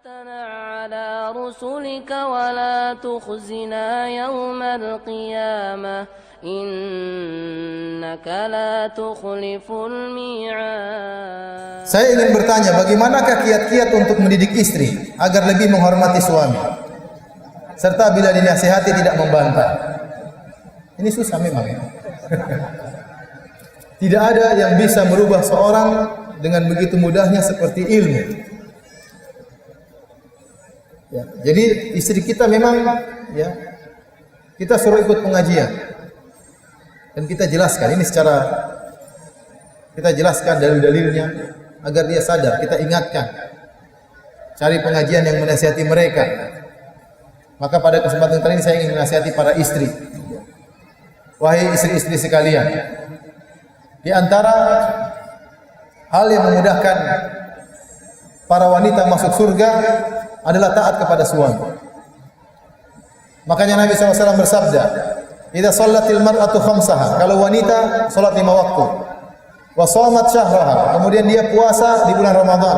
على رسلك ولا تخزنا يوم القيامة إنك لا تخلف الميعاد. Saya ingin bertanya, bagaimanakah kiat-kiat untuk mendidik istri agar lebih menghormati suami, serta bila dinasihati tidak membantah? Ini susah memang ya. Tidak ada yang bisa merubah seorang dengan begitu mudahnya seperti ilmu. Ya, jadi istri kita memang ya kita suruh ikut pengajian dan kita jelaskan ini secara kita jelaskan dalil-dalilnya agar dia sadar, kita ingatkan. Cari pengajian yang menasihati mereka. Maka pada kesempatan kali ini saya ingin menasihati para istri. Wahai istri-istri sekalian, di antara hal yang memudahkan para wanita masuk surga adalah taat kepada suami. Makanya Nabi SAW bersabda, "Idza shallatil mar'atu khamsaha," kalau wanita salat 5 waktu, wa shamat syahraha, kemudian dia puasa di bulan Ramadan,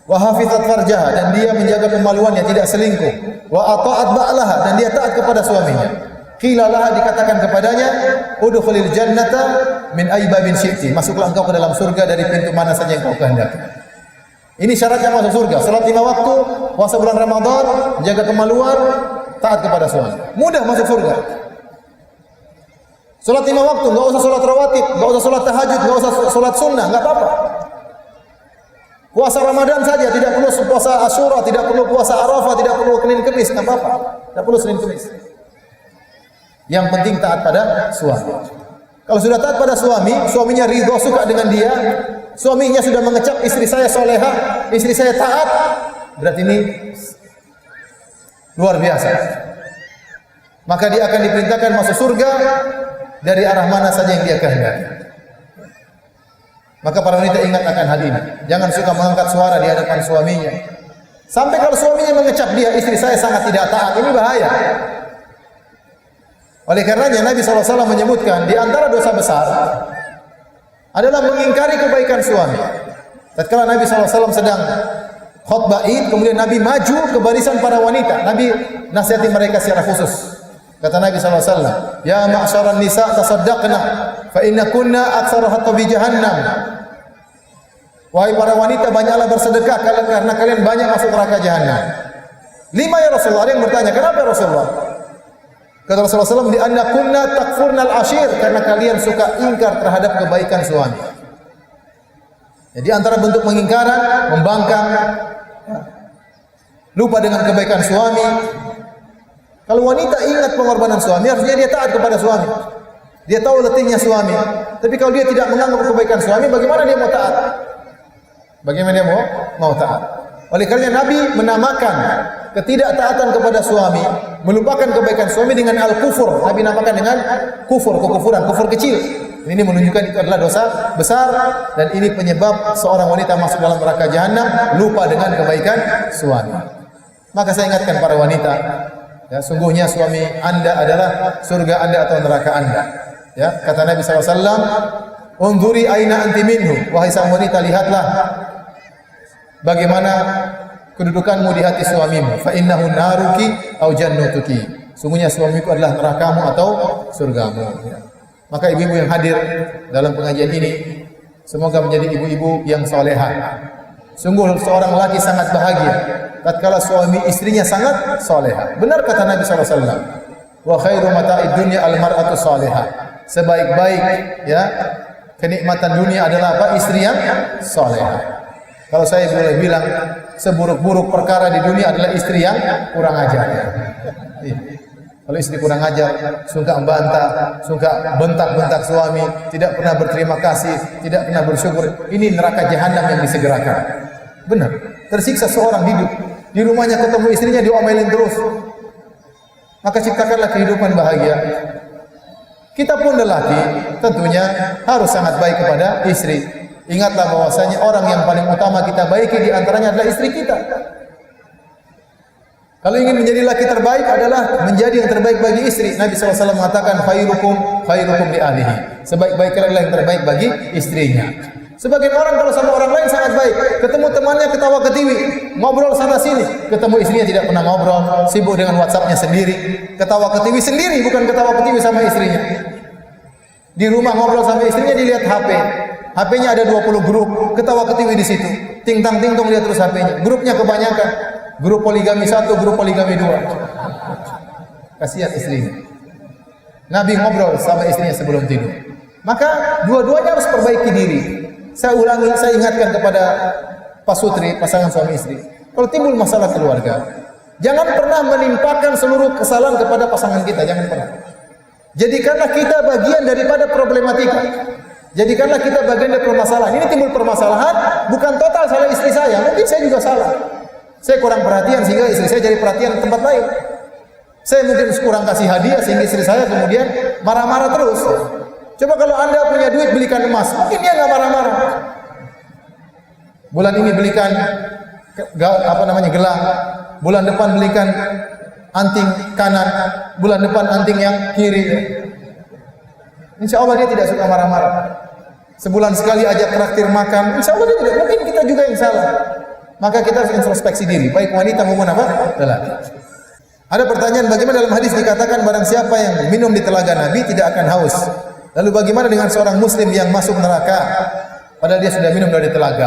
wa hafizat farjaha, dan dia menjaga kemaluannya, tidak selingkuh, wa ata'at ba'laha, dan dia taat kepada suaminya. Qila laha, dikatakan kepadanya, udkhulil jannata min ayyi babin syi'ti, masuklah engkau ke dalam surga dari pintu mana saja yang kau kehendaki. Ini syaratnya masuk surga. Salat 5 waktu, puasa bulan Ramadan, jaga kemaluan, taat kepada suami. Mudah masuk surga. Salat 5 waktu, enggak usah salat rawatib, enggak usah salat tahajud, enggak usah salat sunnah, enggak apa-apa. Puasa Ramadan saja, tidak perlu puasa Asyura, tidak perlu puasa Arafah, tidak perlu Senin Kamis, enggak apa-apa. Tidak perlu Senin Kamis. Yang penting taat pada suami. Kalau sudah taat pada suami, suaminya ridho, suka dengan dia, suaminya sudah mengecap istri saya solehah, istri saya taat, berarti ini luar biasa. Maka dia akan diperintahkan masuk surga dari arah mana saja yang dia kehendaki. Maka para wanita ingat akan hal ini. Jangan suka mengangkat suara di hadapan suaminya. Sampai kalau suaminya mengecap dia, istri saya sangat tidak taat, ini bahaya. Oleh karenanya Nabi SAW menyebutkan di antara dosa besar adalah mengingkari kebaikan suami. Tatkala Nabi SAW sedang khutbah Id, kemudian Nabi maju ke barisan para wanita. Nabi nasihati mereka secara khusus. Kata Nabi SAW, "Ya ma'syaran nisa tasaddaqna, fa inna kunna aktsara hatta bi jahannam." Wahai para wanita, banyaklah bersedekah karena kalian banyak masuk neraka jahanam. 5 ya Rasulullah. Ada yang bertanya, kenapa ya Rasulullah? Kata Rasulullah SAW, "Di anna kunna takfurnal ashir," karena kalian suka ingkar terhadap kebaikan suami. Jadi antara bentuk pengingkaran, membangkang, lupa dengan kebaikan suami. Kalau wanita ingat pengorbanan suami, harusnya dia taat kepada suami. Dia tahu letihnya suami. Tapi kalau dia tidak menganggap kebaikan suami, bagaimana dia mau taat? Bagaimana dia mau taat? Oleh karena Nabi menamakan ketidaktaatan kepada suami, melupakan kebaikan suami dengan al-kufur. Nabi namakan dengan kekufuran, kufur kecil. Ini menunjukkan itu adalah dosa besar dan ini penyebab seorang wanita masuk dalam neraka jahanam, lupa dengan kebaikan suami. Maka saya ingatkan para wanita, ya, sungguhnya suami Anda adalah surga Anda atau neraka Anda. Ya, kata Nabi SAW, "Undhuri aina anti minhu," wahai sang wanita, lihatlah bagaimana kedudukanmu di hati suamimu. Fa innahu naruki au jannatuki. Sungguhnya suamiku adalah nerakamu atau surgamu. Ya. Maka ibu-ibu yang hadir dalam pengajian ini, semoga menjadi ibu-ibu yang salehah. Sungguh seorang laki sangat bahagia tatkala suami istrinya sangat salehah. Benar kata Nabi SAW, "Wa khairu mata'id dunya al-mar'atu salehah." Sebaik-baik ya kenikmatan dunia adalah apa? Istri yang salehah. Kalau saya boleh bilang, seburuk-buruk perkara di dunia adalah istri yang kurang ajar. Kalau istri kurang ajar, suka membantah, suka bentak-bentak suami, tidak pernah berterima kasih, tidak pernah bersyukur, ini neraka jahanam yang disegerakan. Benar, tersiksa seorang hidup di rumahnya ketemu istrinya diomelin terus. Maka ciptakanlah kehidupan bahagia. Kita pun lelaki tentunya harus sangat baik kepada istri. Ingatlah bahwasanya orang yang paling utama kita baiki di antaranya adalah istri kita. Kalau ingin menjadi laki terbaik adalah menjadi yang terbaik bagi istri. Nabi SAW mengatakan khairukum li ahlihi. Sebaik-baik adalah yang terbaik bagi istrinya. Sebagian orang kalau sama orang lain sangat baik, ketemu temannya ketawa ketiwi, ngobrol sana sini, ketemu istrinya tidak pernah ngobrol, sibuk dengan WhatsApp-nya sendiri, ketawa ketiwi sendiri, bukan ketawa ketiwi sama istrinya. Di rumah ngobrol sama istrinya dilihat HP. HP-nya ada 20 grup, ketawa ketiwi di situ. Ting tang ting tong lihat terus HP-nya. Grupnya kebanyakan. Grup poligami 1, grup poligami 2. Kasihan istrinya. Nabi ngobrol sama istrinya sebelum tidur. Maka dua-duanya harus perbaiki diri. Saya ulangi, saya ingatkan kepada pasutri, pasangan suami istri. Kalau timbul masalah keluarga, jangan pernah menimpakan seluruh kesalahan kepada pasangan kita, jangan pernah. Jadikanlah kita bagian daripada problematika. Jadikanlah kita bagian dari permasalahan. Ini timbul permasalahan, bukan total salah istri saya, mungkin saya juga salah. Saya kurang perhatian sehingga istri saya jadi perhatian di tempat lain. Saya mungkin kurang kasih hadiah sehingga istri saya kemudian marah-marah terus. Coba kalau Anda punya duit belikan emas, mungkin dia nggak marah-marah. Bulan ini belikan gelang, bulan depan belikan anting kanan, bulan depan anting yang kiri. Insya Allah dia tidak suka marah-marah. Sebulan sekali ajak traktir makan, insya Allah dia tidak. Mungkin kita juga yang salah. Maka kita harus introspeksi diri, baik wanita maupun apa? Lelaki. Ada pertanyaan, bagaimana dalam hadis dikatakan barang siapa yang minum di telaga Nabi tidak akan haus. Lalu bagaimana dengan seorang muslim yang masuk neraka padahal dia sudah minum dari telaga?